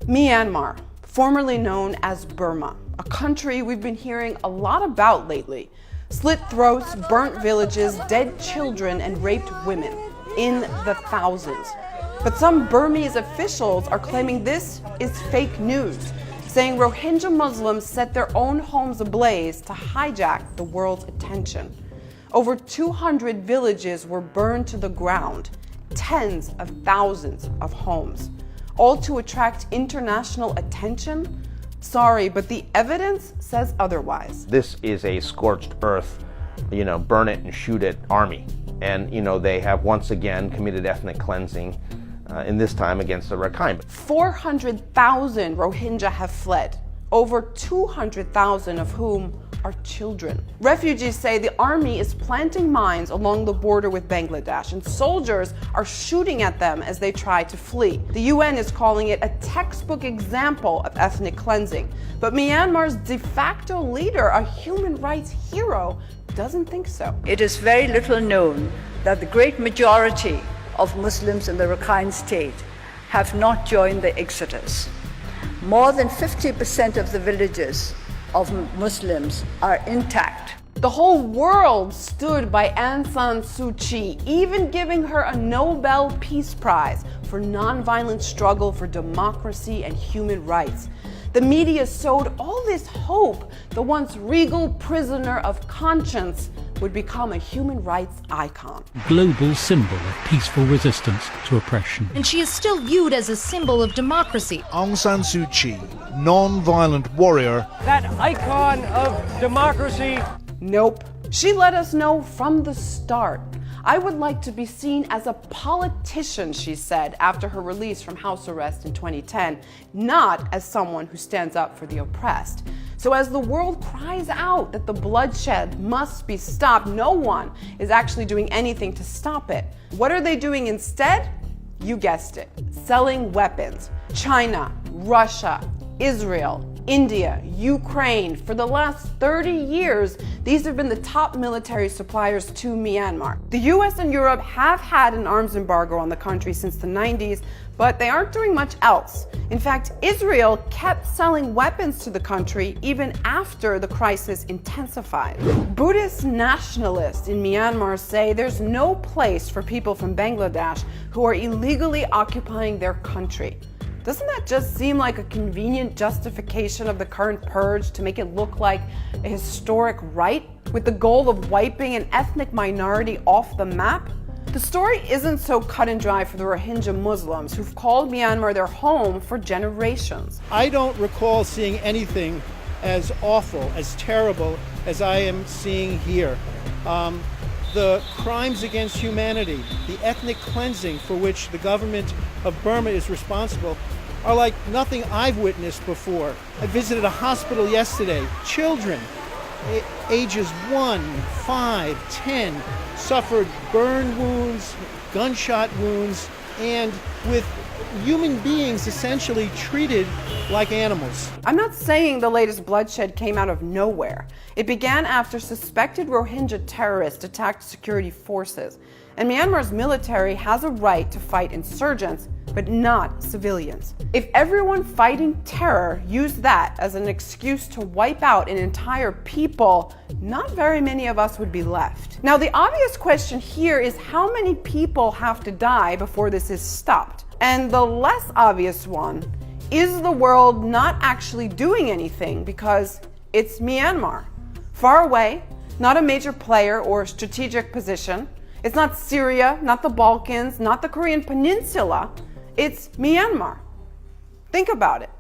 Myanmar, formerly known as Burma, a country we've been hearing a lot about lately. Slit throats, burnt villages, dead children, and raped women in the thousands. But some Burmese officials are claiming this is fake news, saying Rohingya Muslims set their own homes ablaze to hijack the world's attention. Over 200 villages were burned to the ground, tens of thousands of homes, all to attract international attention? Sorry, but the evidence says otherwise. This is a scorched earth, burn it and shoot it army. And, they have once again committed ethnic cleansing, in this time against the Rakhine. 400,000 Rohingya have fled, over 200,000 of whom are children. Refugees say the army is planting mines along the border with Bangladesh, and soldiers are shooting at them as they try to flee. The UN is calling it a textbook example of ethnic cleansing. But Myanmar's de facto leader, a human rights hero, doesn't think so. It is very little known that the great majority of Muslims in the Rakhine state have not joined the exodus. More than 50% of the villages of Muslims are intact. The whole world stood by Aung San Suu Kyi, even giving her a Nobel Peace Prize for nonviolent struggle for democracy and human rights. The media sowed all this hope the once regal prisoner of conscience would become a human rights icon. Global symbol of peaceful resistance to oppression. And she is still viewed as a symbol of democracy. Aung San Suu Kyi, non-violent warrior. That icon of democracy. Nope. She let us know from the start. I would like to be seen as a politician, she said after her release from house arrest in 2010, not as someone who stands up for the oppressed. So as the world cries out that the bloodshed must be stopped, no one is actually doing anything to stop it. What are they doing instead? You guessed it, selling weapons. China, Russia, Israel, India, Ukraine. For the last 30 years, these have been the top military suppliers to Myanmar. The US and Europe have had an arms embargo on the country since the 90s, but they aren't doing much else. In fact, Israel kept selling weapons to the country even after the crisis intensified. Buddhist nationalists in Myanmar say there's no place for people from Bangladesh who are illegally occupying their country. Doesn't that just seem like a convenient justification of the current purge to make it look like a historic right, with the goal of wiping an ethnic minority off the map? The story isn't so cut and dry for the Rohingya Muslims who've called Myanmar their home for generations. I don't recall seeing anything as awful, as terrible as I am seeing here. The crimes against humanity, the ethnic cleansing for which the government of Burma is responsible, are like nothing I've witnessed before. I visited a hospital yesterday. Children, ages 1, 5, 10, suffered burn wounds, gunshot wounds, and with human beings essentially treated like animals. I'm not saying the latest bloodshed came out of nowhere. It began after suspected Rohingya terrorists attacked security forces. And Myanmar's military has a right to fight insurgents, but not civilians. If everyone fighting terror used that as an excuse to wipe out an entire people, not very many of us would be left. Now, the obvious question here is how many people have to die before this is stopped? And the less obvious one, is the world not actually doing anything because it's Myanmar? Far away, not a major player or strategic position. It's not Syria, not the Balkans, not the Korean Peninsula. It's Myanmar. Think about it.